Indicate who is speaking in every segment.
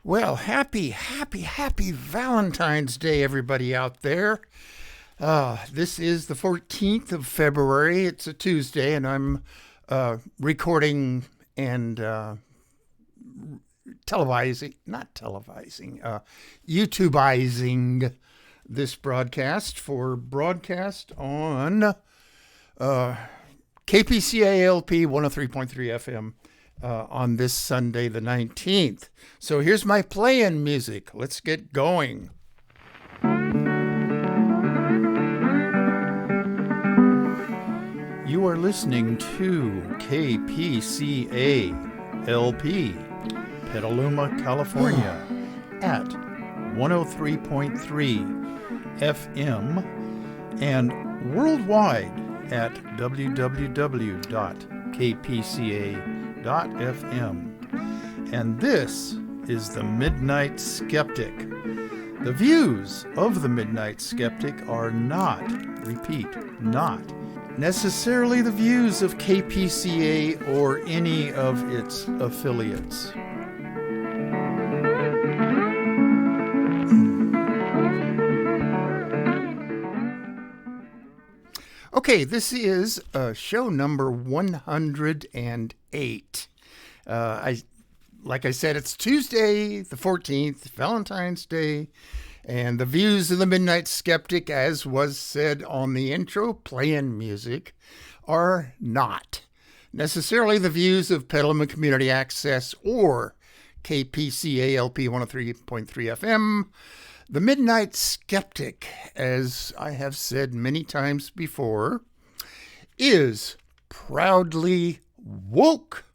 Speaker 1: Well, happy Valentine's Day, everybody out there. This is the 14th of February. It's a Tuesday, and I'm recording and YouTubeizing this broadcast for broadcast on KPCA LP 103.3 FM. On this Sunday, the 19th. So here's my play-in music. Let's get going. You are listening to KPCA LP, Petaluma, California, at 103.3 FM and worldwide at www.kpca.fm. And this is the Midnight Skeptic. The views of the Midnight Skeptic are not, repeat, not necessarily the views of KPCA or any of its affiliates. Okay, this is show number 108. Like I said, it's Tuesday, the 14th, Valentine's Day, and the views of the Midnight Skeptic, as was said on the intro, play-in music, are not necessarily the views of Petaluma Community Access or KPCA LP 103.3 FM. The Midnight Skeptic, as I have said many times before, is proudly woke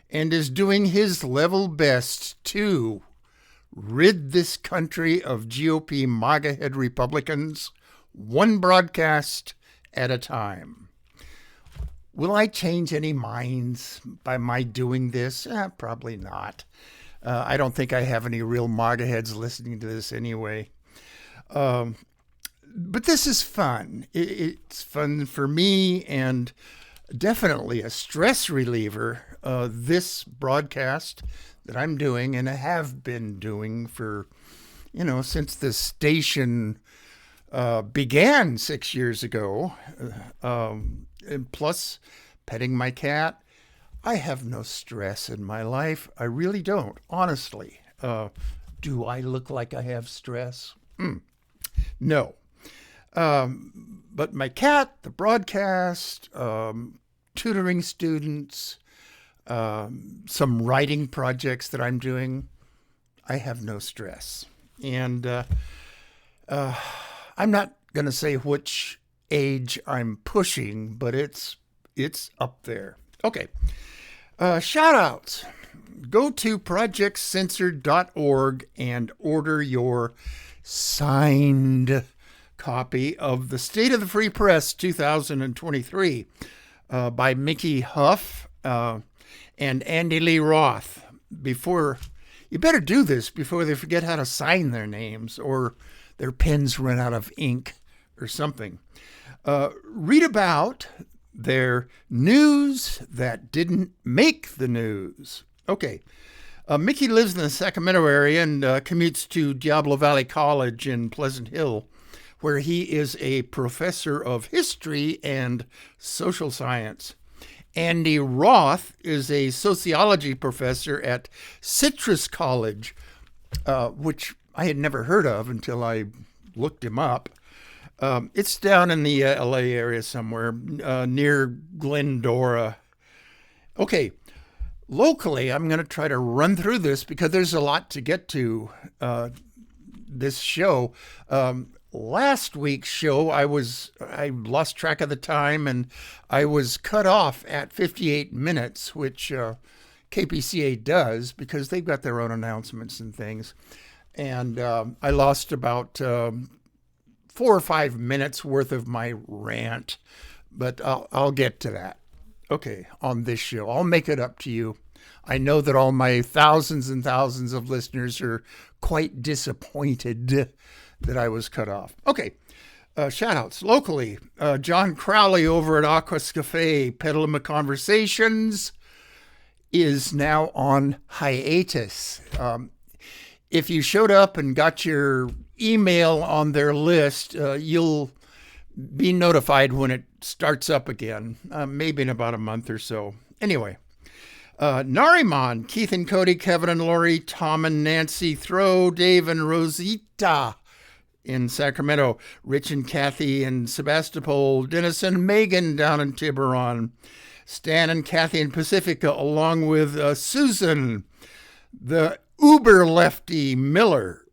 Speaker 1: and is doing his level best to rid this country of GOP MAGA-head Republicans, one broadcast at a time. Will I change any minds by my doing this? Probably not. I don't think I have any real MAGA heads listening to this anyway. But this is fun. It's fun for me and definitely a stress reliever. This broadcast that I'm doing and I have been doing for, since the station began 6 years ago, and plus petting my cat, I have no stress in my life. I really don't, honestly. Do I look like I have stress? No. But my cat, the broadcast, tutoring students, some writing projects that I'm doing, I have no stress. And I'm not going to say which age I'm pushing, but it's up there. Okay. Shout outs. Go to projectcensored.org and order your signed copy of The State of the Free Press 2023 by Mickey Huff and Andy Lee Roth. You better do this before they forget how to sign their names or their pens run out of ink or something. Read about their news that didn't make the news. Okay. Mickey lives in the Sacramento area and commutes to Diablo Valley College in Pleasant Hill, where he is a professor of history and social science. Andy Roth is a sociology professor at Citrus College, which I had never heard of until I looked him up. It's down in the LA area somewhere near Glendora. Okay. Locally, I'm going to try to run through this because there's a lot to get to this show. Last week's show, I lost track of the time and I was cut off at 58 minutes, which KPCA does because they've got their own announcements and things. And I lost about 4 or 5 minutes worth of my rant, but I'll get to that. Okay, on this show. I'll make it up to you. I know that all my thousands and thousands of listeners are quite disappointed that I was cut off. Okay, shout-outs. Locally, John Crowley over at Aquas Cafe, Petaluma Conversations, is now on hiatus. if you showed up and got your email on their list, you'll be notified when it starts up again, maybe in about a month or so. Anyway, Nariman, Keith and Cody, Kevin and Lori, Tom and Nancy, Throw, Dave and Rosita in Sacramento, Rich and Kathy in Sebastopol, Dennis and Megan down in Tiburon, Stan and Kathy in Pacifica, along with Susan, the uber lefty Miller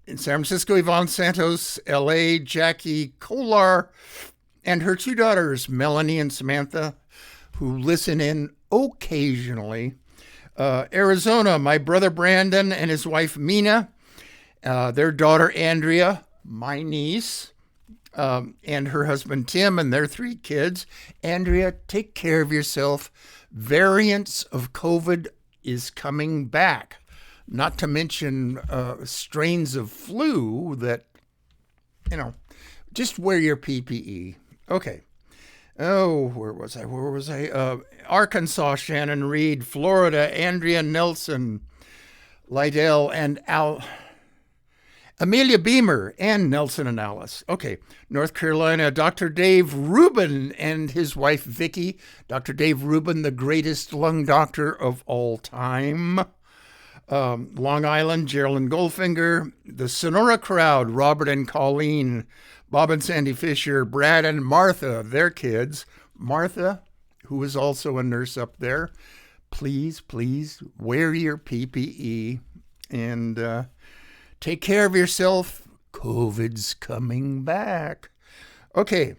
Speaker 1: in San Francisco, Yvonne Santos, L.A., Jackie Kolar, and her two daughters, Melanie and Samantha, who listen in occasionally. Arizona, my brother Brandon and his wife Mina, their daughter Andrea, my niece, and her husband Tim and their three kids. Andrea, take care of yourself. Variants of COVID is coming back. Not to mention strains of flu that, just wear your PPE. Okay. Oh, where was I? Arkansas, Shannon Reed, Florida, Andrea Nelson, Lydell, and Amelia Beamer, and Nelson and Alice. Okay. North Carolina, Dr. Dave Rubin and his wife, Vicky. Dr. Dave Rubin, the greatest lung doctor of all time. Long Island, Geraldine Goldfinger. The Sonora crowd, Robert and Colleen, Bob and Sandy Fisher, Brad and Martha, their kids. Martha, who is also a nurse up there, please wear your PPE and take care of yourself. COVID's coming back. Okay.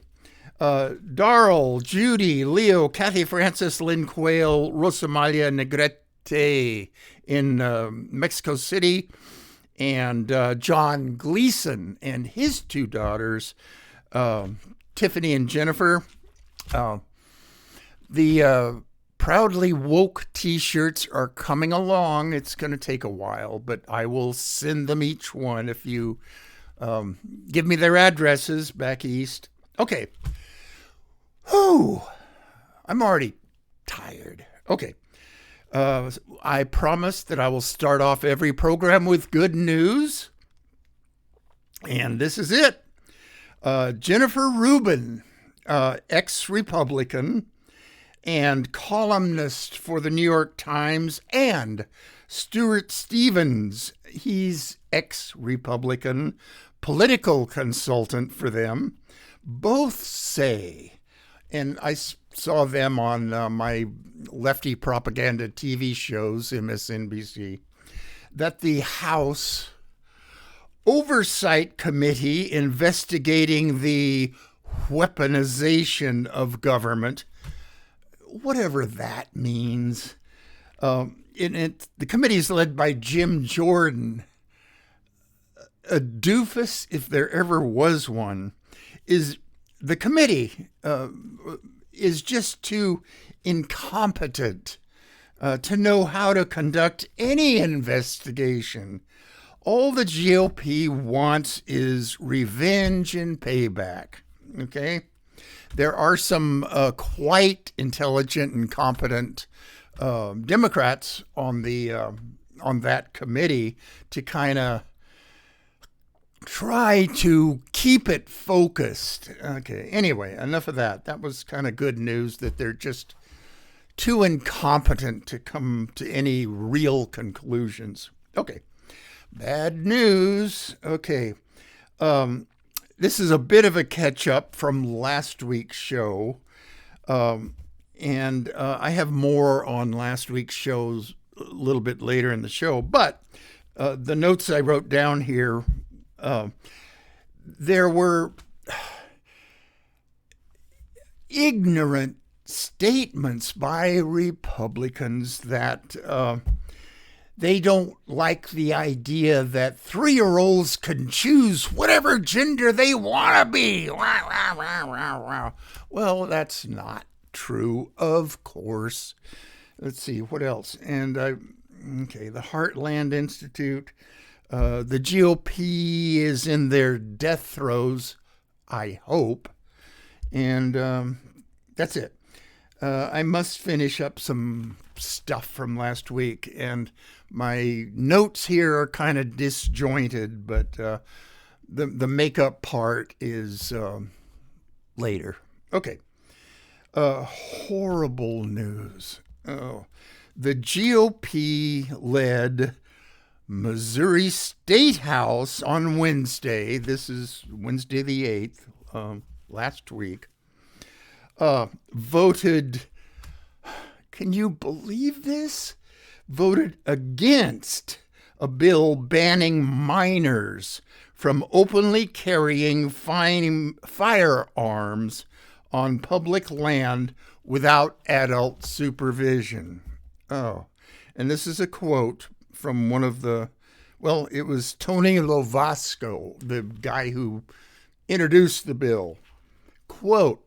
Speaker 1: Darl, Judy, Leo, Kathy Francis, Lynn Quayle, Rosamalia Negrete in Mexico City, and John Gleason and his two daughters, Tiffany and Jennifer. The Proudly Woke t-shirts are coming along. It's going to take a while, but I will send them each one if you give me their addresses back east. Okay. Whew. I'm already tired. Okay. I promise that I will start off every program with good news. And this is it. Jennifer Rubin, ex-Republican and columnist for the New York Times, and Stuart Stevens, he's ex-Republican, political consultant for them, both say, and I saw them on my lefty propaganda TV shows, MSNBC, that the House Oversight Committee investigating the weaponization of government, whatever that means, the committee is led by Jim Jordan, a doofus if there ever was one. The committee is just too incompetent to know how to conduct any investigation. All the GOP wants is revenge and payback. Okay? There are some quite intelligent and competent Democrats on that committee to kind of try to keep it focused. Okay, anyway, enough of that. That was kind of good news that they're just too incompetent to come to any real conclusions. Okay, bad news. Okay, this is a bit of a catch-up from last week's show, and I have more on last week's shows a little bit later in the show, but the notes I wrote down here, there were ignorant statements by Republicans that they don't like the idea that 3-year-olds can choose whatever gender they want to be. Well, that's not true, of course. Let's see, what else? And the Heartland Institute. The GOP is in their death throes, I hope. And that's it. I must finish up some stuff from last week, and my notes here are kind of disjointed, but the makeup part is later. Okay. Horrible news. Oh, the GOP-led Missouri State House on Wednesday, this is Wednesday the 8th, last week, voted, can you believe this? Voted against a bill banning minors from openly carrying firearms on public land without adult supervision. Oh, and this is a quote from one of the, well, it was Tony Lovasco, the guy who introduced the bill. Quote,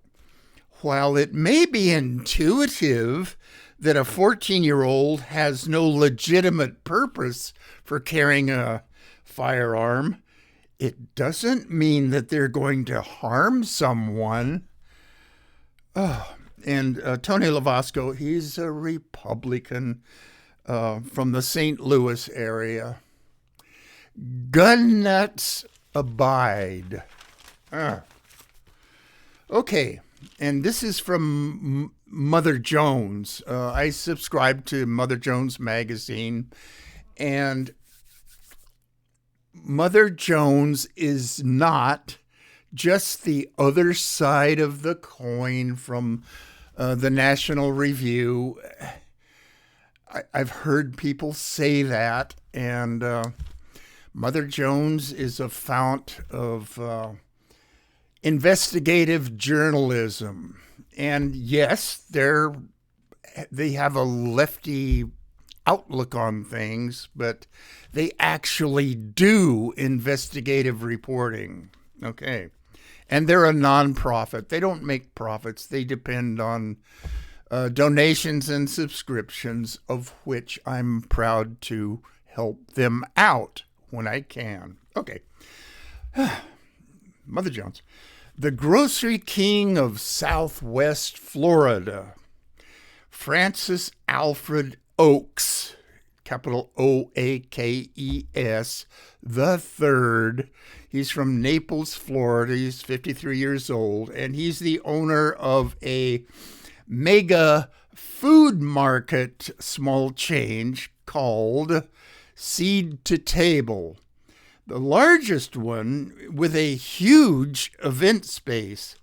Speaker 1: while it may be intuitive that a 14-year-old has no legitimate purpose for carrying a firearm, it doesn't mean that they're going to harm someone. Oh, and Tony Lovasco, he's a Republican from the St. Louis area. Gun nuts abide. Okay, and this is from Mother Jones. I subscribe to Mother Jones magazine, and Mother Jones is not just the other side of the coin from the National Review. I've heard people say that, and Mother Jones is a fount of investigative journalism. And yes, they have a lefty outlook on things, but they actually do investigative reporting. Okay. And they're a nonprofit. They don't make profits. They depend on donations and subscriptions, of which I'm proud to help them out when I can. Okay. Mother Jones. The grocery king of Southwest Florida, Francis Alfred Oakes, capital O-A-K-E-S, the third. He's from Naples, Florida. He's 53 years old, and he's the owner of a mega food market small chain called Seed to Table, the largest one with a huge event space,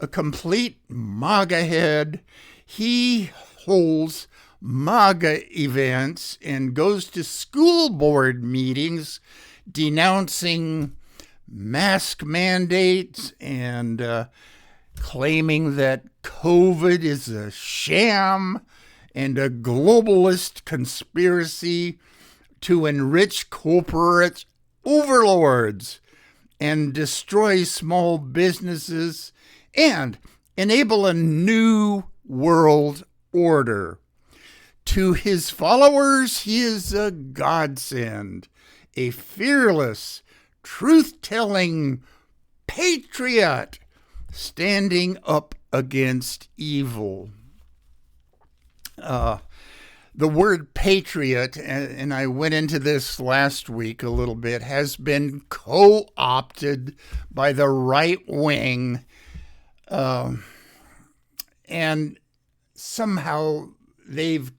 Speaker 1: a complete MAGA head. He holds MAGA events and goes to school board meetings denouncing mask mandates and claiming that COVID is a sham and a globalist conspiracy to enrich corporate overlords and destroy small businesses and enable a new world order. To his followers, he is a godsend, a fearless, truth-telling patriot standing up against evil. The word patriot, and I went into this last week a little bit, has been co-opted by the right wing, and somehow they've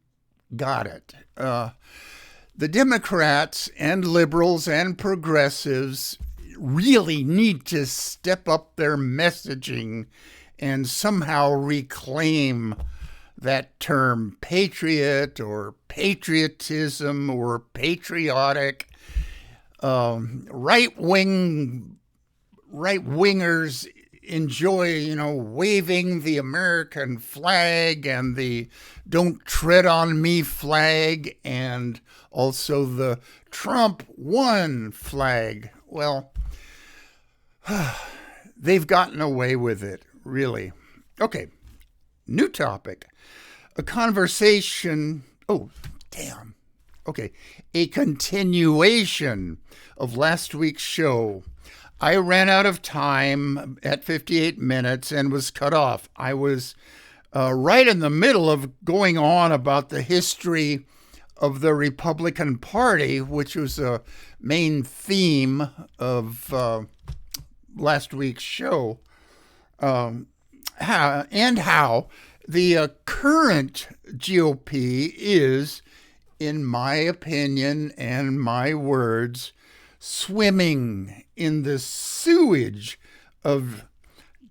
Speaker 1: got it. The Democrats and liberals and progressives really need to step up their messaging and somehow reclaim that term patriot or patriotism or patriotic. Right-wingers enjoy, waving the American flag and the "Don't Tread on Me" flag, and also the Trump won flag. Well, they've gotten away with it, really. Okay, new topic. A conversation. Oh, damn. Okay, a continuation of last week's show. I ran out of time at 58 minutes and was cut off. I was right in the middle of going on about the history of the Republican Party, which was a main theme of last week's show, how the current GOP is, in my opinion and my words, swimming in the sewage of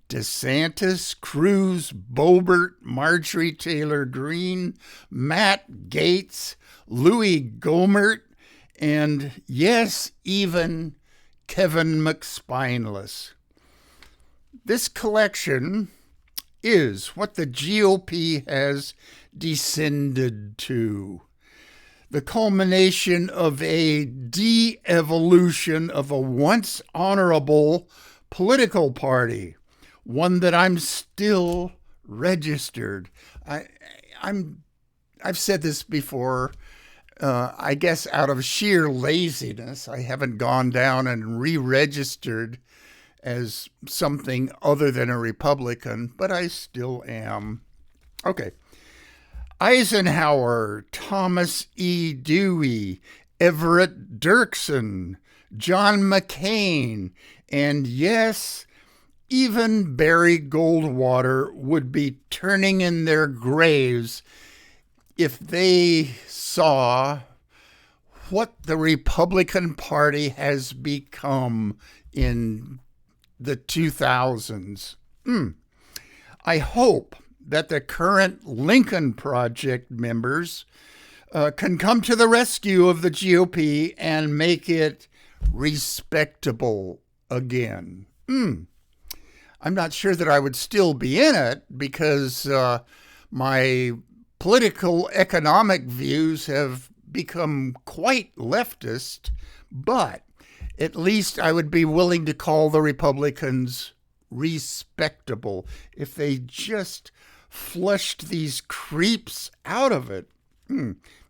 Speaker 1: DeSantis, Cruz, Boebert, Marjorie Taylor Greene, Matt Gaetz, Louis Gohmert, and yes, even Kevin McSpineless. This collection is what the GOP has descended to. The culmination of a de-evolution of a once honorable political party, one that I'm still registered. I've said this before. I guess out of sheer laziness, I haven't gone down and re-registered as something other than a Republican, but I still am. Okay. Eisenhower, Thomas E. Dewey, Everett Dirksen, John McCain, and yes, even Barry Goldwater would be turning in their graves if they saw what the Republican Party has become in the 2000s. I hope that the current Lincoln Project members can come to the rescue of the GOP and make it respectable again. I'm not sure that I would still be in it because my political economic views have become quite leftist, but at least I would be willing to call the Republicans respectable if they just flushed these creeps out of it.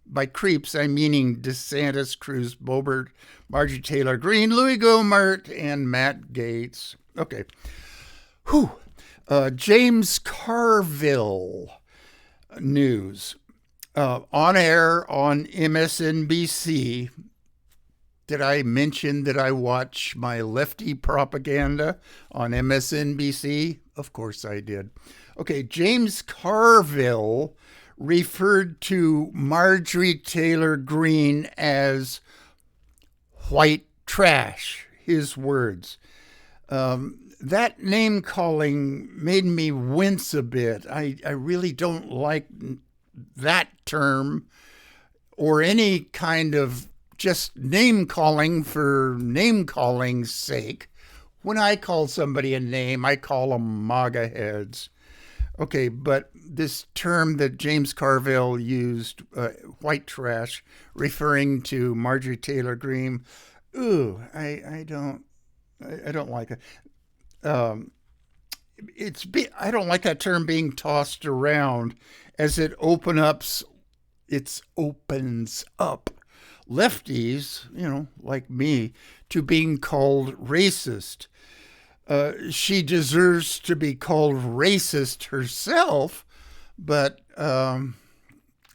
Speaker 1: By creeps, I'm meaning DeSantis, Cruz, Boebert, Marjorie Taylor Greene, Louis Gohmert, and Matt Gaetz. Okay. James Carville news. On air on MSNBC. Did I mention that I watch my lefty propaganda on MSNBC? Of course I did. Okay, James Carville referred to Marjorie Taylor Greene as white trash, his words. That name calling made me wince a bit. I really don't like that term or any kind of just name calling for name calling's sake. When I call somebody a name, I call them MAGA heads. Okay, but this term that James Carville used, white trash, referring to Marjorie Taylor Greene, I don't like it. I don't like that term being tossed around as it opens up lefties, like me, to being called racist. She deserves to be called racist herself, but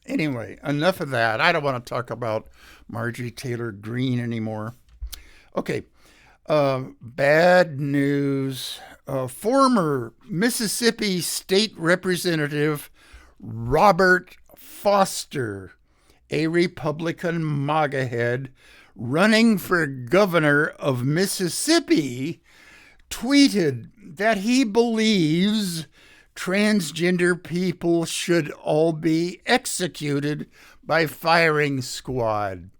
Speaker 1: anyway, enough of that. I don't want to talk about Marjorie Taylor Greene anymore. Okay, bad news. Former Mississippi State Representative Robert Foster, a Republican MAGA head running for governor of Mississippi, tweeted that he believes transgender people should all be executed by firing squad.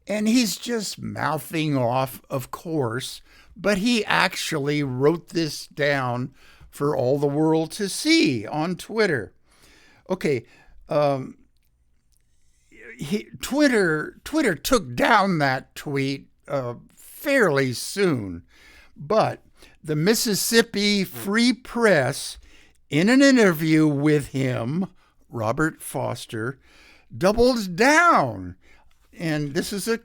Speaker 1: And he's just mouthing off, of course, but he actually wrote this down for all the world to see on Twitter. Okay, Twitter took down that tweet fairly soon, but the Mississippi Free Press, in an interview with him, Robert Foster, doubles down. And this is a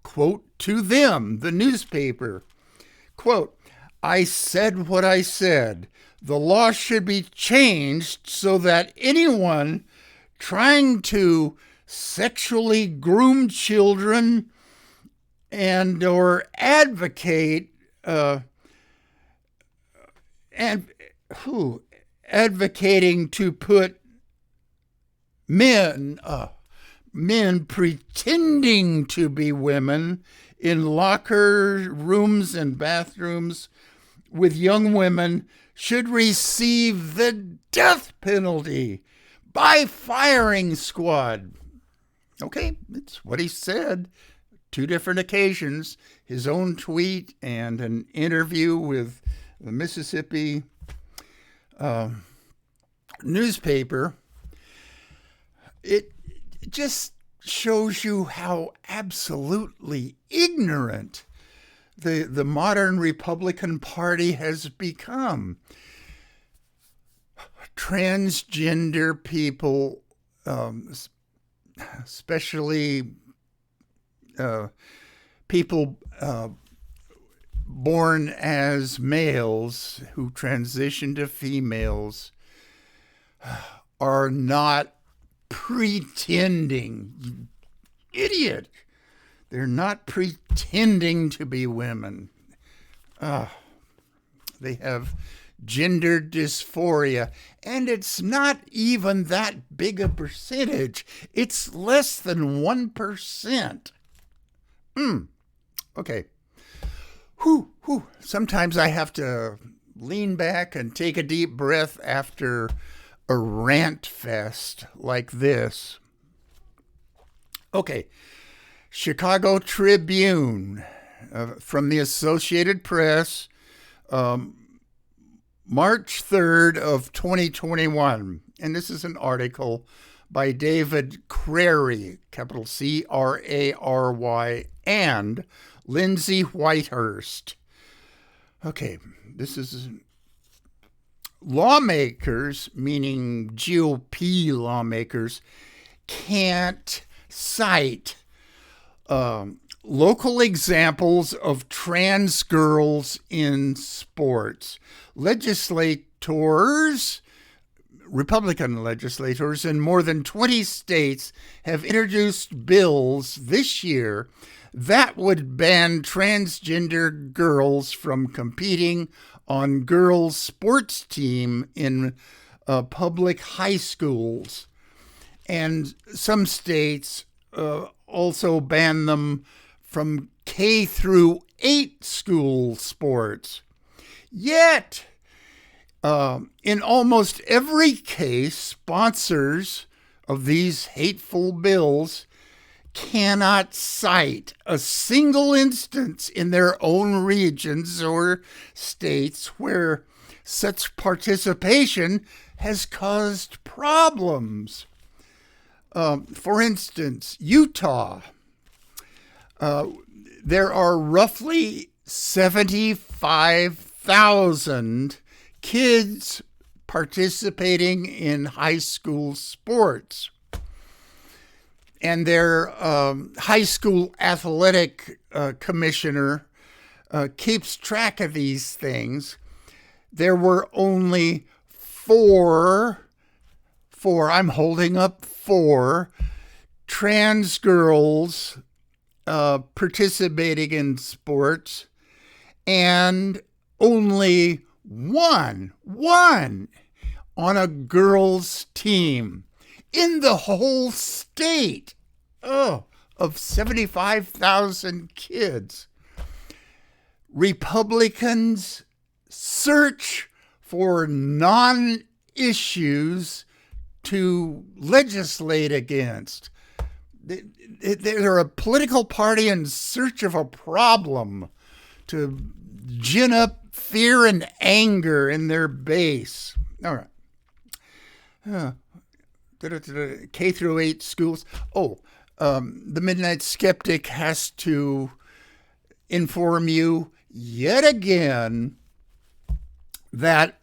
Speaker 1: quote to them, the newspaper. Quote, "I said what I said. the law should be changed so that anyone trying to sexually groom children and or advocating to put men pretending to be women in locker rooms and bathrooms with young women should receive the death penalty by firing squad. Okay, that's what he said. 2 different occasions, his own tweet and an interview with the Mississippi newspaper. It just shows you how absolutely ignorant the modern Republican Party has become. Transgender people, especially people born as males who transition to females, are not pretending. You idiot. They're not pretending to be women. They have gender dysphoria, and it's not even that big a percentage. It's less than 1%. Okay. Sometimes I have to lean back and take a deep breath after a rant fest like this. Okay. Chicago Tribune from the Associated Press, March 3rd of 2021. And this is an article by David Crary, capital C-R-A-R-Y, and Lindsay Whitehurst. Okay, this is lawmakers, meaning GOP lawmakers, can't cite local examples of trans girls in sports. Republican legislators in more than 20 states have introduced bills this year that would ban transgender girls from competing on girls' sports team in public high schools. And some states also ban them from K through 8 school sports. Yet, in almost every case, sponsors of these hateful bills cannot cite a single instance in their own regions or states where such participation has caused problems. For instance, Utah. There are roughly 75,000 kids participating in high school sports. And their high school athletic commissioner keeps track of these things. There were only four, I'm holding up 4 trans girls participating in sports, and only one on a girls' team in the whole state of 75,000 kids. Republicans search for non-issues to legislate against. They're a political party in search of a problem to gin up fear and anger in their base. All right. K through 8 schools. The Midnight Skeptic has to inform you yet again that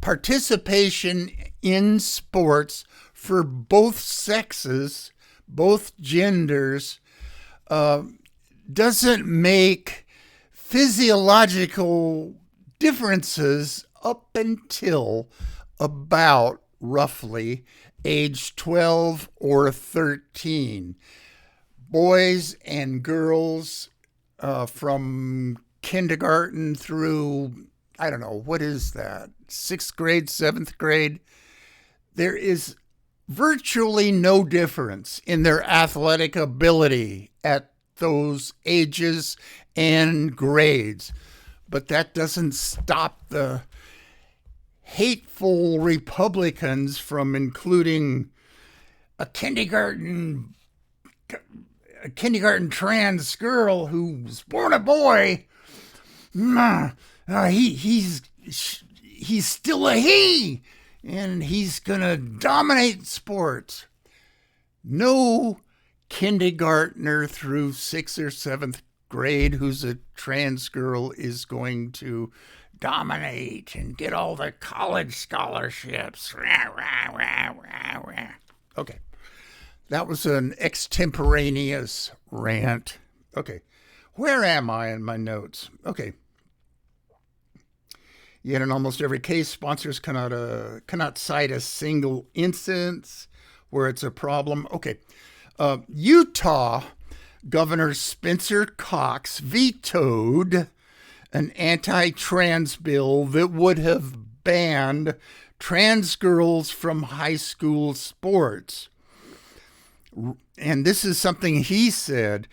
Speaker 1: participation in sports for both sexes, both genders, doesn't make physiological differences up until about roughly age 12 or 13. Boys and girls from kindergarten through, I don't know, what is that? 6th grade, 7th grade. There is virtually no difference in their athletic ability at those ages and grades. But that doesn't stop the hateful Republicans from including a kindergarten trans girl who's born a boy. He's still a he, and he's gonna dominate sports. No kindergartner through 6th or 7th grade who's a trans girl is going to dominate and get all the college scholarships. Okay. That was an extemporaneous rant. Okay. Where am I in my notes? Okay. Yet in almost every case, sponsors cannot cite a single instance where it's a problem. Okay. Utah Governor Spencer Cox vetoed an anti-trans bill that would have banned trans girls from high school sports. And this is something he said,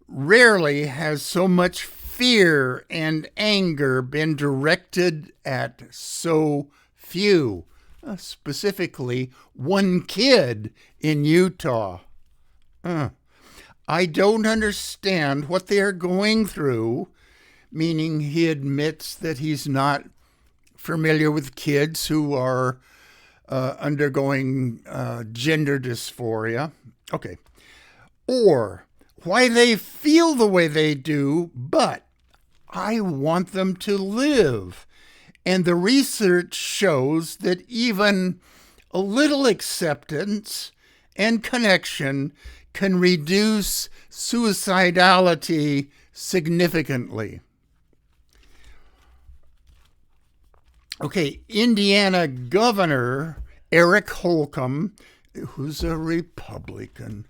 Speaker 1: rarely has so much fear and anger been directed at so few, specifically one kid in Utah. I don't understand what they're going through, meaning he admits that he's not familiar with kids who are undergoing gender dysphoria. Okay. Or why they feel the way they do, but I want them to live. And the research shows that even a little acceptance and connection can reduce suicidality significantly. Okay, Indiana Governor Eric Holcomb, who's a Republican,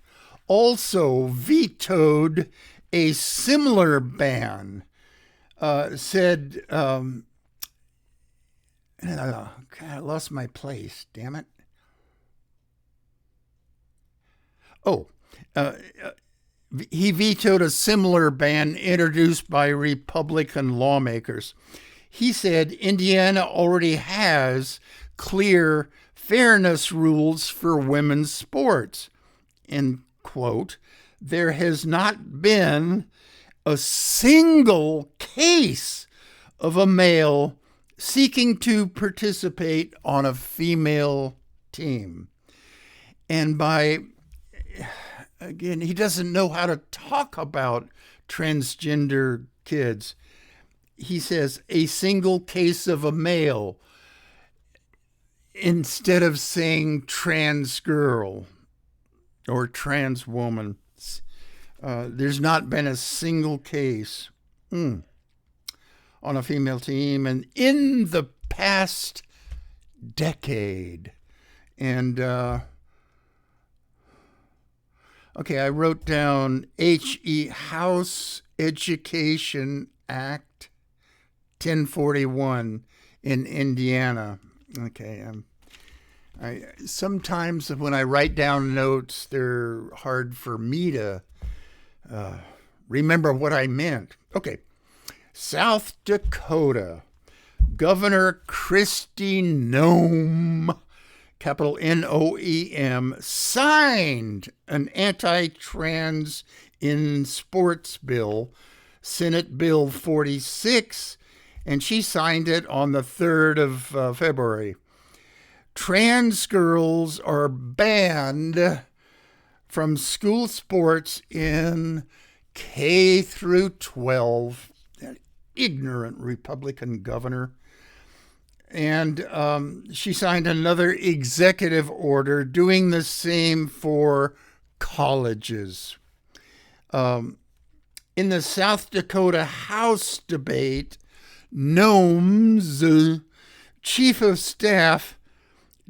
Speaker 1: also vetoed a similar ban. Said, God, I lost my place, damn it. He vetoed a similar ban introduced by Republican lawmakers. He said Indiana already has clear fairness rules for women's sports. End quote. There has not been a single case of a male seeking to participate on a female team. And again, he doesn't know how to talk about transgender kids. He says a single case of a male instead of saying trans girl or trans woman. There's not been a single case on a female team and in the past decade. And I wrote down HE House Education Act 1041 in Indiana. Okay, sometimes when I write down notes, they're hard for me to remember what I meant. Okay, South Dakota Governor Kristi Noem, capital Noem, signed an anti-trans in sports bill, Senate Bill 46, and she signed it on the 3rd of February. Trans girls are banned from school sports in K through 12. That ignorant Republican governor. And she signed another executive order doing the same for colleges. In the South Dakota House debate, Noem's chief of staff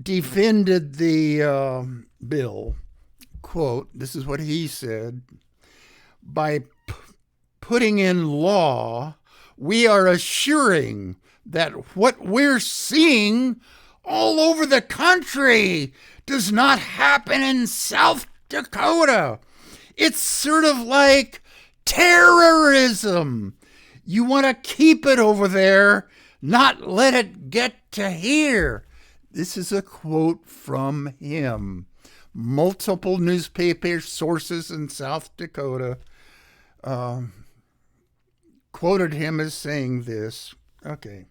Speaker 1: defended the bill. Quote, this is what he said: by putting in law, we are assuring that what we're seeing all over the country does not happen in South Dakota. It's sort of like terrorism. You want to keep it over there, not let it get to here. This is a quote from him. Multiple newspaper sources in South Dakota quoted him as saying this. Okay.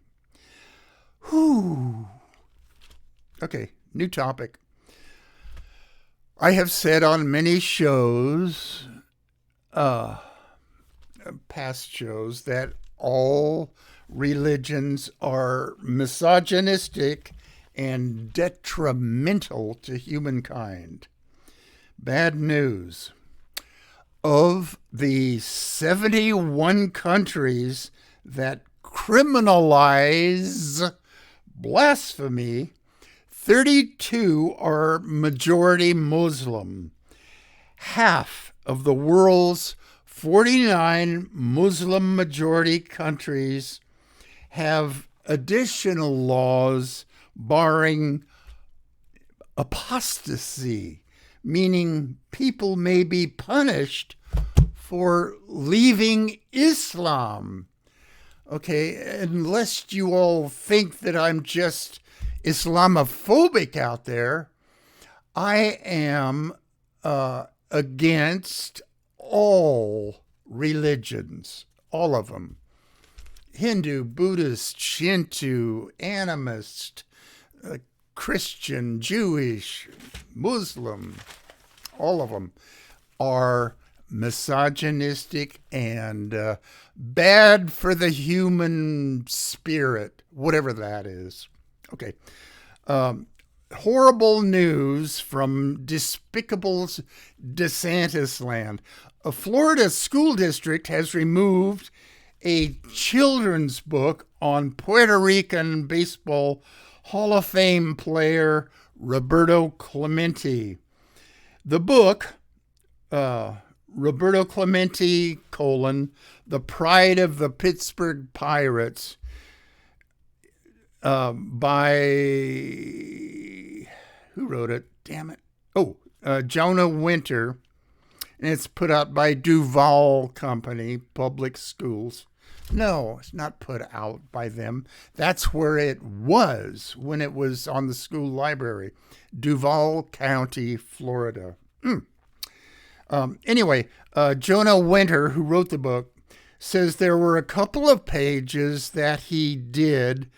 Speaker 1: Whew. Okay, new topic. I have said on many shows, past shows, that all religions are misogynistic and detrimental to humankind. Bad news. Of the 71 countries that criminalize blasphemy, 32 are majority Muslim. Half of the world's 49 Muslim majority countries have additional laws barring apostasy, meaning people may be punished for leaving Islam. Okay, unless you all think that I'm just Islamophobic out there, I am against all religions, all of them. Hindu, Buddhist, Shinto, animist, Christian, Jewish, Muslim, all of them are misogynistic and bad for the human spirit, whatever that is. Okay. Horrible news from despicable DeSantis land. A Florida school district has removed a children's book on Puerto Rican baseball Hall of Fame player Roberto Clemente. The book, Roberto Clemente, The Pride of the Pittsburgh Pirates, by, who wrote it? Damn it. Jonah Winter. And it's put out by Duval Company, Public Schools. No, it's not put out by them. That's where it was when it was on the school library. Duval County, Florida. Anyway, Jonah Winter, who wrote the book, says there were a couple of pages that he did,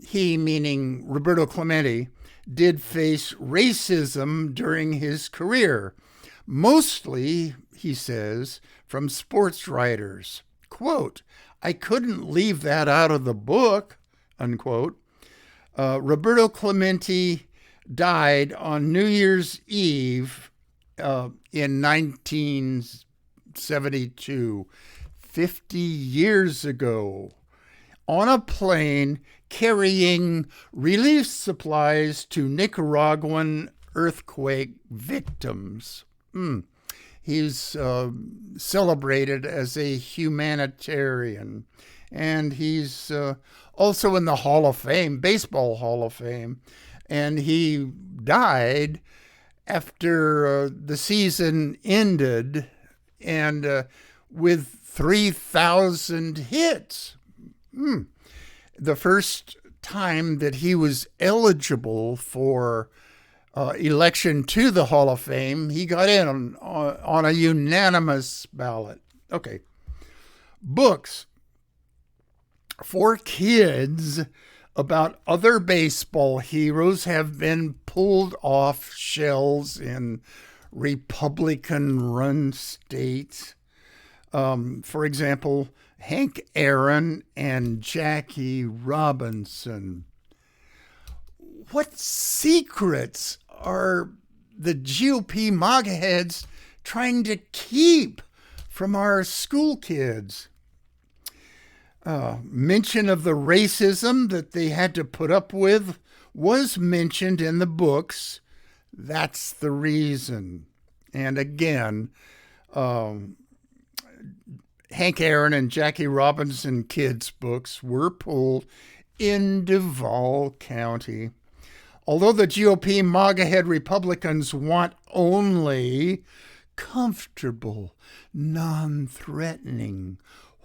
Speaker 1: he meaning Roberto Clemente, did face racism during his career. Mostly, he says, from sports writers. Quote, I couldn't leave that out of the book, unquote. Roberto Clemente died on New Year's Eve in 1972, 50 years ago, on a plane carrying relief supplies to Nicaraguan earthquake victims. He's celebrated as a humanitarian, and he's also in the Hall of Fame, Baseball Hall of Fame, and he died after the season ended and with 3,000 hits. The first time that he was eligible for election to the Hall of Fame, he got in on a unanimous ballot. Okay. Books for kids about other baseball heroes have been pulled off shelves in Republican-run states. For example, Hank Aaron and Jackie Robinson. What secrets are the GOP MAGA heads trying to keep from our school kids? Mention of the racism that they had to put up with was mentioned in the books. That's the reason. And again, Hank Aaron and Jackie Robinson kids' books were pulled in Duval County. Although the GOP MAGA-head Republicans want only comfortable, non-threatening,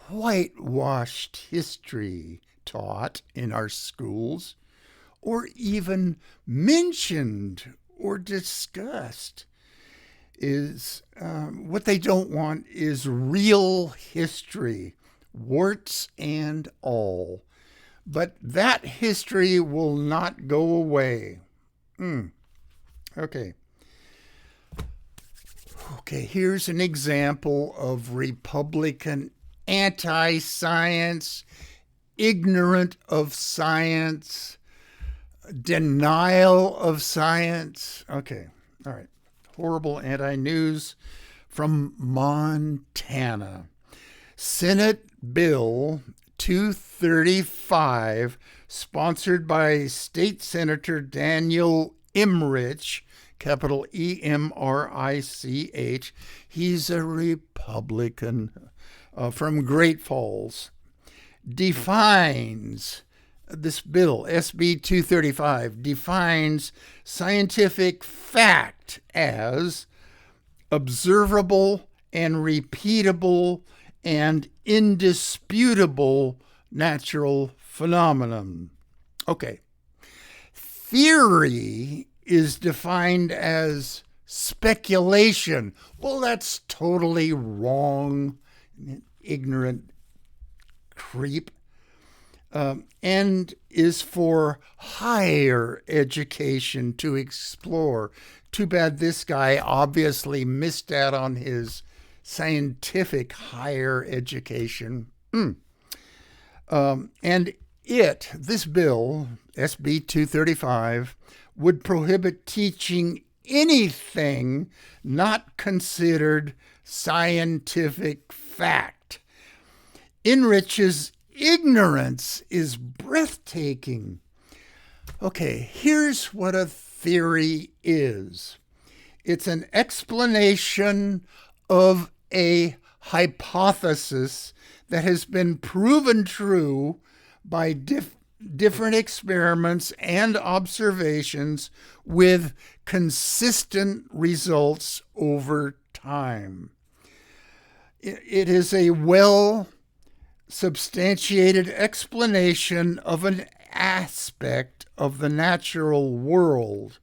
Speaker 1: whitewashed history taught in our schools, or even mentioned or discussed, is what they don't want is real history, warts and all. But that history will not go away. Okay. Okay, here's an example of Republican anti-science, ignorant of science, denial of science. Okay, all right. Horrible anti-news from Montana. Senate Bill 235, sponsored by State Senator Daniel Emrich, capital E-M-R-I-C-H. He's a Republican from Great Falls. Defines, this bill, SB 235, defines scientific fact as observable and repeatable and indisputable natural phenomenon. Okay. Theory is defined as speculation. Well, that's totally wrong, ignorant creep, and is for higher education to explore. Too bad this guy obviously missed out on his scientific higher education. And this bill, SB 235, would prohibit teaching anything not considered scientific fact. Enrich's ignorance is breathtaking. Okay, here's what a theory is. It's an explanation of a hypothesis that has been proven true by different experiments and observations with consistent results over time. It is a well-substantiated explanation of an aspect of the natural world.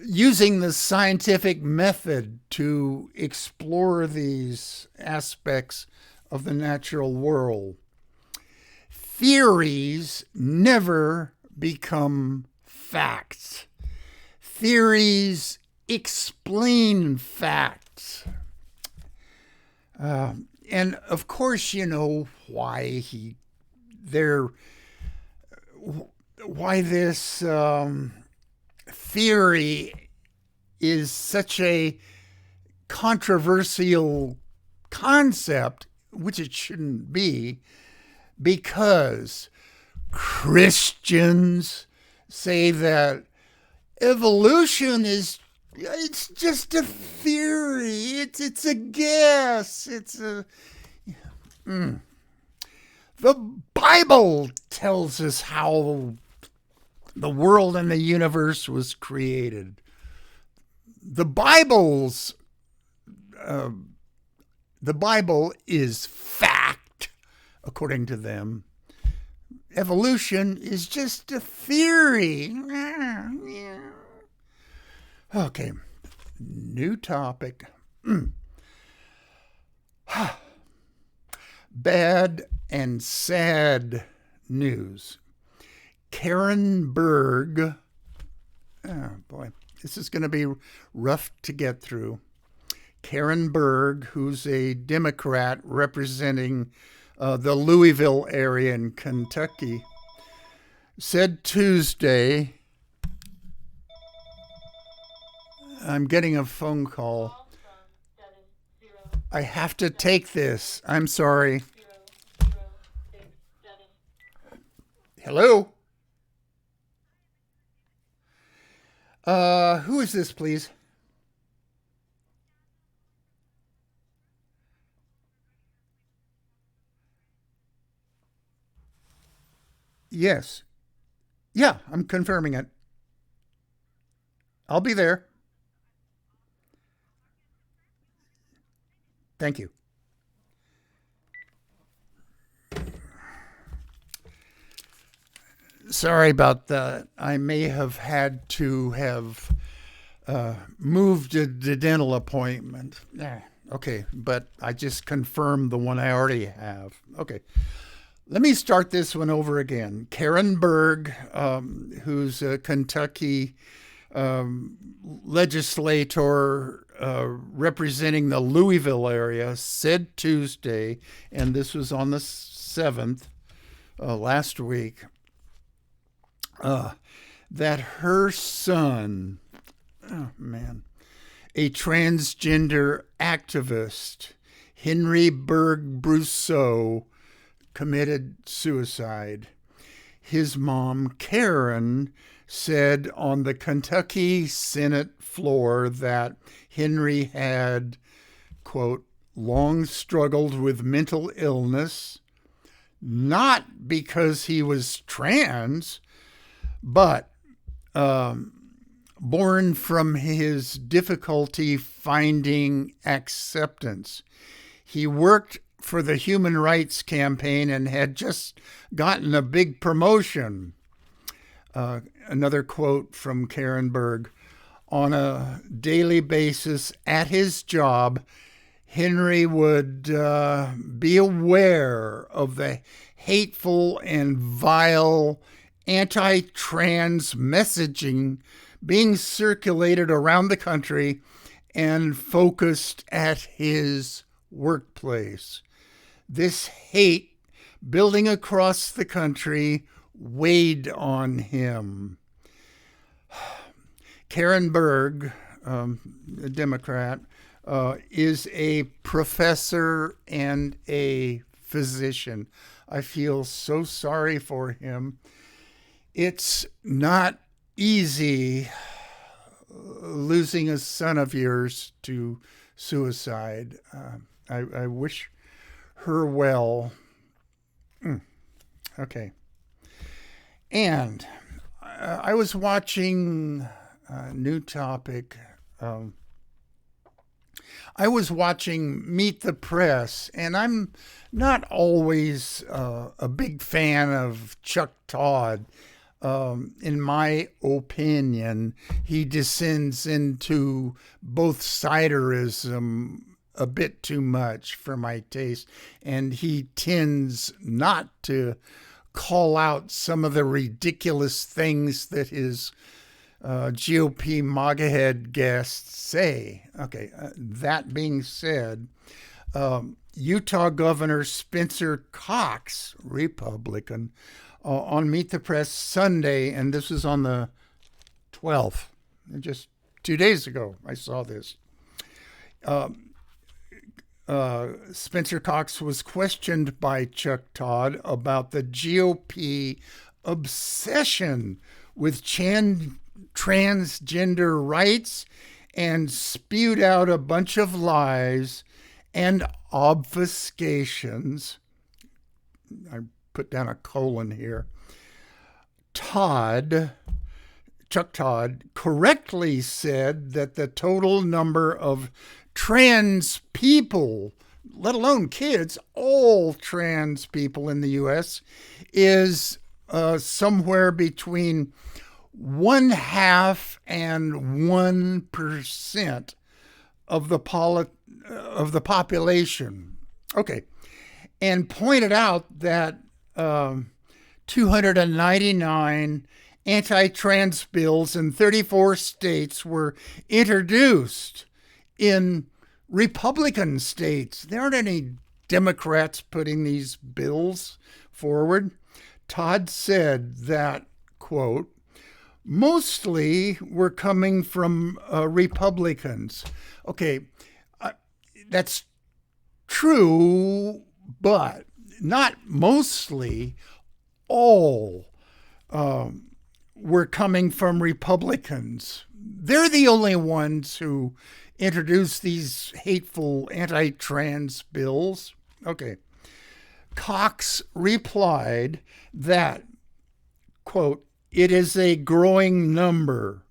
Speaker 1: Using the scientific method to explore these aspects of the natural world. Theories never become facts. Theories explain facts. And of course, you know why this theory is such a controversial concept, which it shouldn't be, because Christians say that evolution it's just a theory. It's a guess. The Bible tells us how the world and the universe was created. The Bible is fact, according to them. Evolution is just a theory. Okay, new topic. Bad and sad news. Karen Berg, oh boy, this is going to be rough to get through. Karen Berg, who's a Democrat representing the Louisville area in Kentucky, said Tuesday, I'm getting a phone call. I have to take this. I'm sorry. Hello? Who is this, please? Yes. Yeah, I'm confirming it. I'll be there. Thank you. Sorry about that. I may have had to have moved the dental appointment. Okay, but I just confirmed the one I already have. Okay. Let me start this one over again. Karen Berg, who's a Kentucky legislator representing the Louisville area, said Tuesday, and this was on the 7th, last week, that her son, oh man, a transgender activist, Henry Berg Brousseau, committed suicide. His mom, Karen, said on the Kentucky Senate floor that Henry had, quote, long struggled with mental illness, not because he was trans, but born from his difficulty finding acceptance. He worked for the Human Rights Campaign and had just gotten a big promotion. Another quote from Karen Berg. On a daily basis at his job, Henry would be aware of the hateful and vile anti-trans messaging being circulated around the country and focused at his workplace. This hate building across the country weighed on him. Karen Berg, a Democrat, is a professor and a physician. I feel so sorry for him. It's not easy losing a son of yours to suicide. I wish her well. Okay. And I was watching New Topic. I was watching Meet the Press, and I'm not always a big fan of Chuck Todd. In my opinion, he descends into both siderism a bit too much for my taste, and he tends not to call out some of the ridiculous things that his GOP MAGA head guests say. Okay, that being said, Utah Governor Spencer Cox, Republican, on Meet the Press Sunday, and this was on the 12th, just 2 days ago, I saw this. Spencer Cox was questioned by Chuck Todd about the GOP obsession with transgender rights and spewed out a bunch of lies and obfuscations. I put down a colon here. Chuck Todd correctly said that the total number of trans people, let alone kids, all trans people in the U.S. is somewhere between 1/2 and 1% of the population. Okay, and pointed out that 299 anti-trans bills in 34 states were introduced in Republican states. There aren't any Democrats putting these bills forward. Todd said that, quote, mostly were coming from Republicans. Okay, that's true, but not mostly all were coming from Republicans. They're the only ones who introduced these hateful anti-trans bills. Okay. Cox replied that, quote, it is a growing number,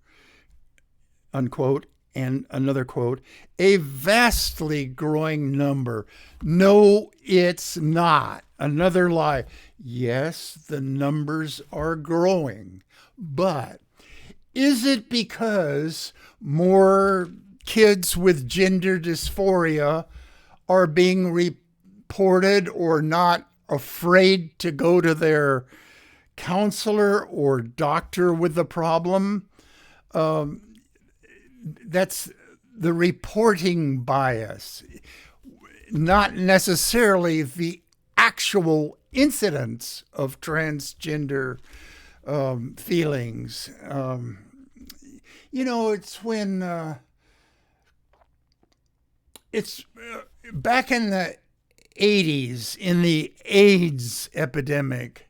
Speaker 1: unquote, and another quote, a vastly growing number. No, it's not. Another lie. Yes, the numbers are growing, but is it because more kids with gender dysphoria are being reported or not afraid to go to their counselor or doctor with the problem? That's the reporting bias, not necessarily the actual incidence of transgender feelings. It's when it's back in the 80s, in the AIDS epidemic.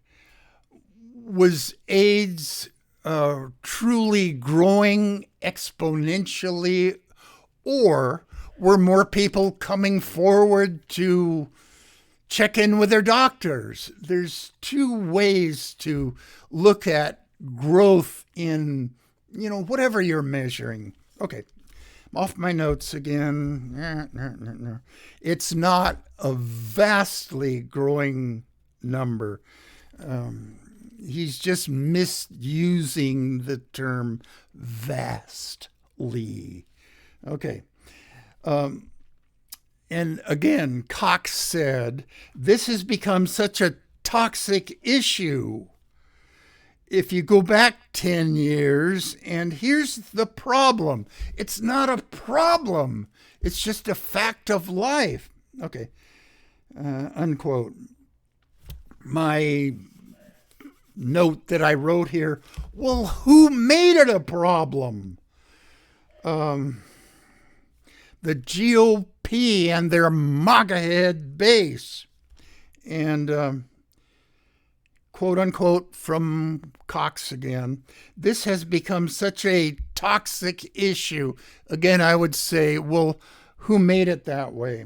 Speaker 1: Was AIDS truly growing exponentially, or were more people coming forward to check in with their doctors? There's two ways to look at growth in, whatever you're measuring. Okay, I'm off my notes again. It's not a vastly growing number. He's just misusing the term vastly. Okay. And again, Cox said, this has become such a toxic issue. If you go back 10 years, and here's the problem. It's not a problem. It's just a fact of life. Okay. Unquote. My note that I wrote here, well, who made it a problem? The GOP and their MAGA head base. And quote unquote from Cox again, this has become such a toxic issue. Again, I would say, well, who made it that way?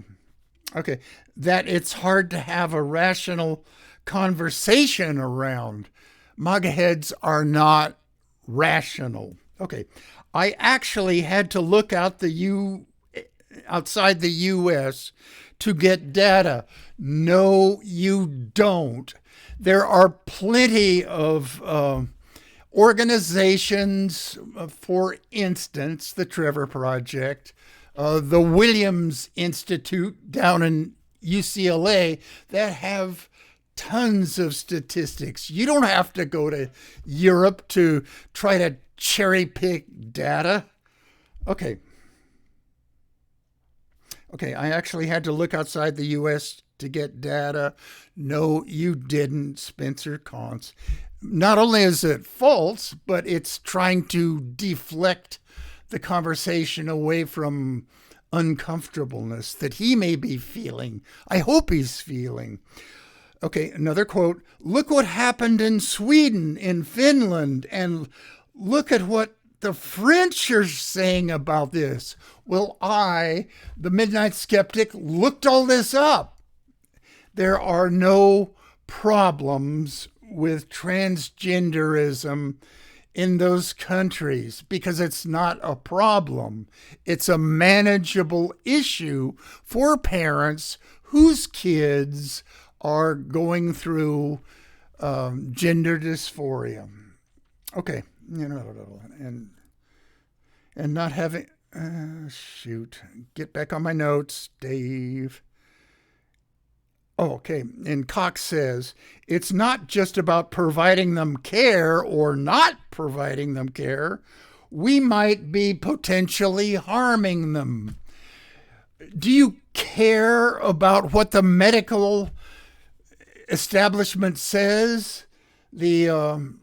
Speaker 1: Okay, that it's hard to have a rational conversation around. MAGA heads are not rational. Okay, I actually had to look outside the U.S. to get data. No, you don't. There are plenty of organizations, for instance, the Trevor Project, the Williams Institute down in UCLA, that have tons of statistics. You don't have to go to Europe to try to cherry pick data. Okay, I actually had to look outside the U.S. to get data. No, you didn't, Spencer Conce. Not only is it false, but it's trying to deflect the conversation away from uncomfortableness that he may be feeling. I hope he's feeling. Okay, another quote. Look what happened in Sweden, in Finland, and look at what the French are saying about this. Well, I, the Midnight Skeptic, looked all this up. There are no problems with transgenderism in those countries because it's not a problem. It's a manageable issue for parents whose kids are going through gender dysphoria. Okay, and not having, get back on my notes, Dave. Oh, okay, and Cox says, it's not just about providing them care or not providing them care. We might be potentially harming them. Do you care about what the medical establishment says? The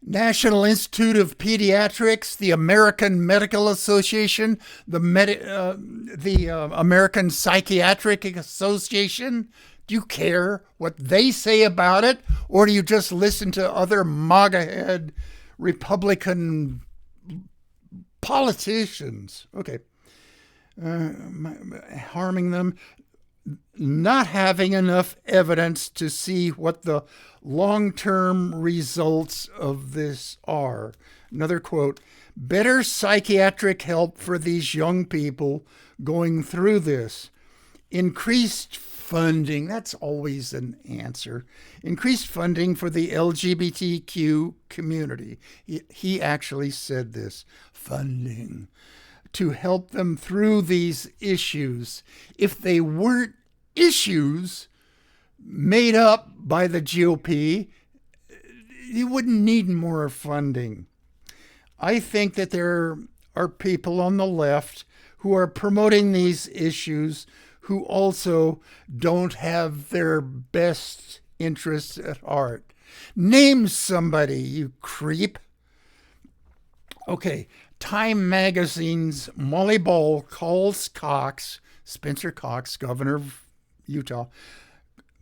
Speaker 1: National Institute of Pediatrics, the American Medical Association, the American Psychiatric Association. Do you care what they say about it, or do you just listen to other MAGA-head Republican politicians? Okay. Harming them. Not having enough evidence to see what the long-term results of this are. Another quote, better psychiatric help for these young people going through this. Increased funding, that's always an answer. Increased funding for the LGBTQ community. He actually said this, funding, to help them through these issues. If they weren't issues made up by the GOP, you wouldn't need more funding. I think that there are people on the left who are promoting these issues who also don't have their best interests at heart. Name somebody, you creep. Okay, Time Magazine's Molly Ball calls Cox, Spencer Cox, governor of Utah,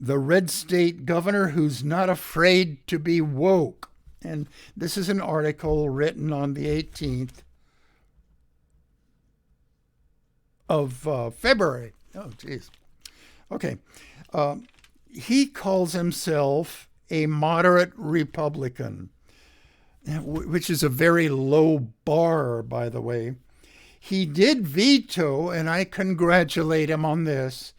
Speaker 1: the red state governor who's not afraid to be woke. And this is an article written on the 18th of February. Oh, geez. Okay. He calls himself a moderate Republican, which is a very low bar, by the way. He did veto, and I congratulate him on this,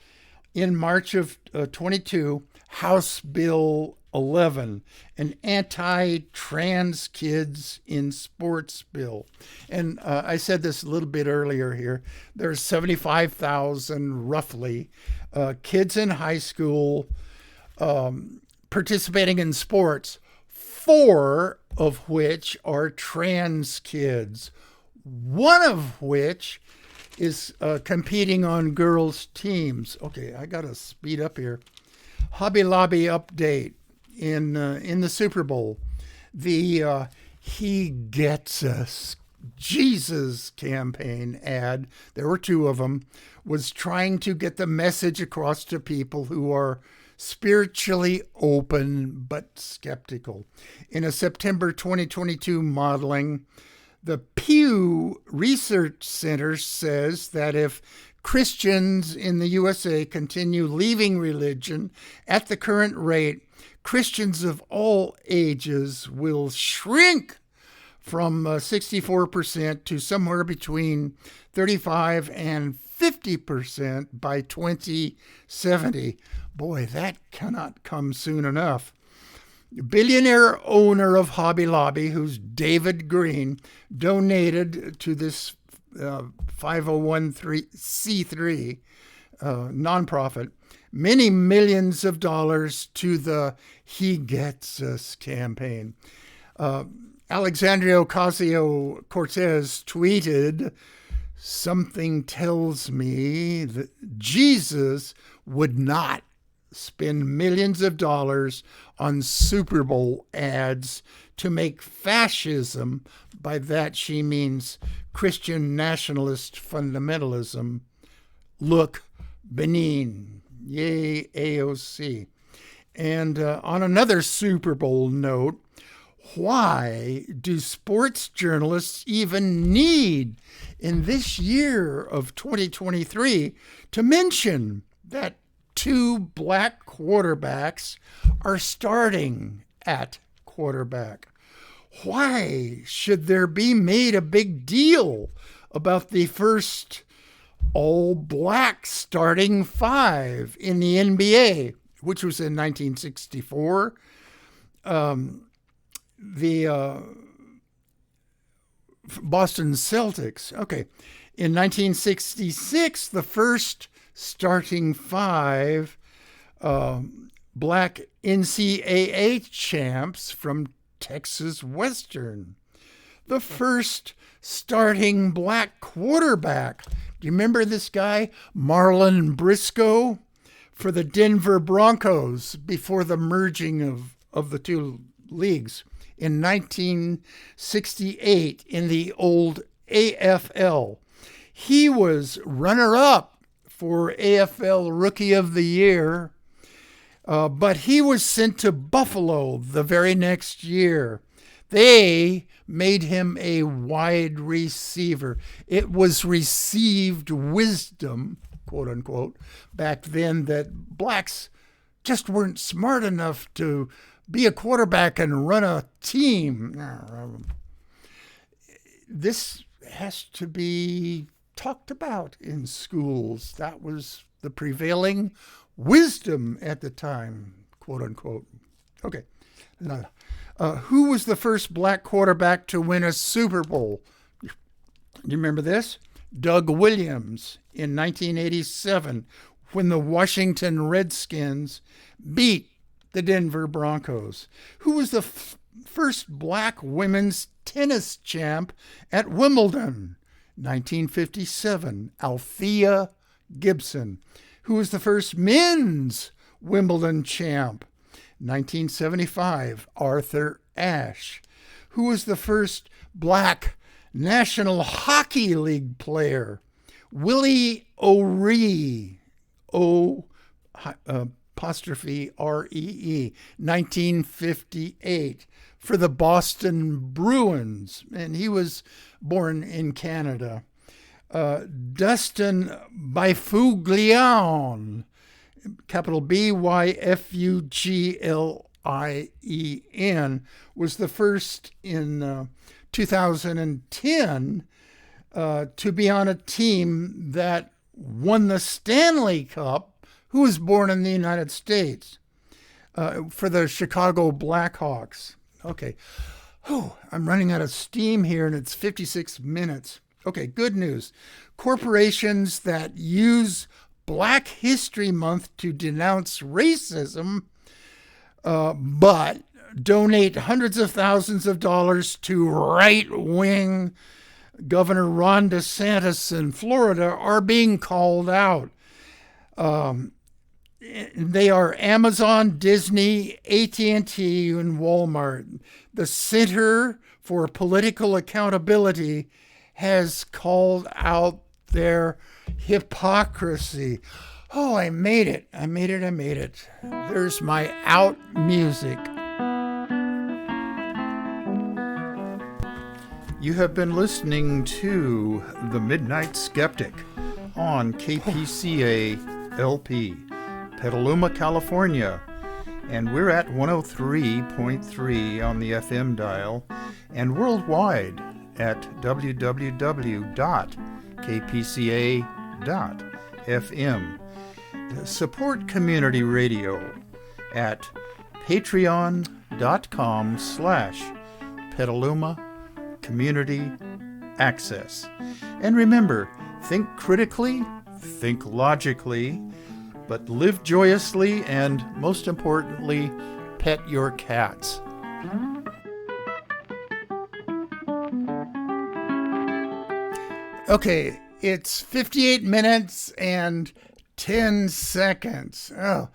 Speaker 1: in March of 22, House Bill 11, an anti-trans kids in sports bill. And I said this a little bit earlier here. There's 75,000, roughly, kids in high school participating in sports, 4 of which are trans kids, one of which is competing on girls' teams. Okay, I got to speed up here. Hobby Lobby update in the Super Bowl. The He Gets Us Jesus campaign ad, there were 2 of them, was trying to get the message across to people who are spiritually open but skeptical. In a September 2022 modeling, the Pew Research Center says that if Christians in the USA continue leaving religion at the current rate, Christians of all ages will shrink from 64% to somewhere between 35 and 50% by 2070. Boy, that cannot come soon enough. Billionaire owner of Hobby Lobby, who's David Green, donated to this 501c3 nonprofit many millions of dollars to the He Gets Us campaign. Alexandria Ocasio-Cortez tweeted, "Something tells me that Jesus would not spend millions of dollars on Super Bowl ads to make fascism," by that she means Christian nationalist fundamentalism, "look benign." Yay, AOC. And on another Super Bowl note, why do sports journalists even need, in this year of 2023, to mention that 2 black quarterbacks are starting at quarterback? Why should there be made a big deal about the first all-black starting 5 in the NBA, which was in 1964? The Boston Celtics. Okay. In 1966, the first starting 5 black NCAA champs from Texas Western. The first starting black quarterback. Do you remember this guy, Marlon Briscoe, for the Denver Broncos before the merging of the 2 leagues in 1968 in the old AFL. He was runner-up for AFL Rookie of the Year, but he was sent to Buffalo the very next year. They made him a wide receiver. It was received wisdom, quote unquote, back then that blacks just weren't smart enough to be a quarterback and run a team. This has to be talked about in schools. That was the prevailing wisdom at the time, quote unquote. Okay. Who was the first black quarterback to win a Super Bowl? Do you remember this? Doug Williams in 1987 when the Washington Redskins beat the Denver Broncos. Who was the first black women's tennis champ at Wimbledon? 1957, Althea Gibson. Who was the first men's Wimbledon champ? 1975, Arthur Ashe. Who was the first black National Hockey League player? Willie O'Ree, apostrophe R-E-E, 1958, for the Boston Bruins, and he was born in Canada. Dustin Byfuglien, capital Byfuglien, was the first in 2010 to be on a team that won the Stanley Cup, who was born in the United States, for the Chicago Blackhawks. Okay. Oh, I'm running out of steam here, and it's 56 minutes. Okay, good news. Corporations that use Black History Month to denounce racism, but donate hundreds of thousands of dollars to right-wing Governor Ron DeSantis in Florida are being called out. They are Amazon, Disney, AT&T, and Walmart. The Center for Political Accountability has called out their hypocrisy. Oh, I made it. There's my out music. You have been listening to The Midnight Skeptic on KPCA LP, Petaluma, California. And we're at 103.3 on the FM dial and worldwide at www.kpca.fm. Support community radio at patreon.com/Petaluma Community Access. And remember, think critically, think logically, but live joyously, and most importantly, pet your cats. Okay, it's 58 minutes and 10 seconds. Oh,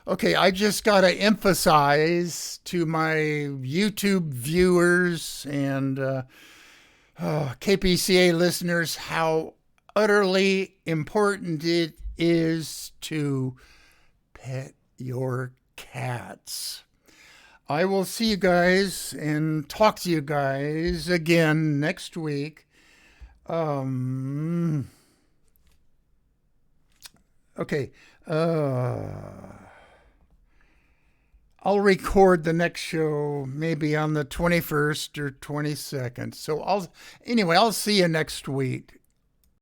Speaker 1: okay, I just got to emphasize to my YouTube viewers and KPCA listeners how utterly important it is to pet your cats. I will see you guys and talk to you guys again next week. Okay. I'll record the next show maybe on the 21st or 22nd. So I'll see you next week.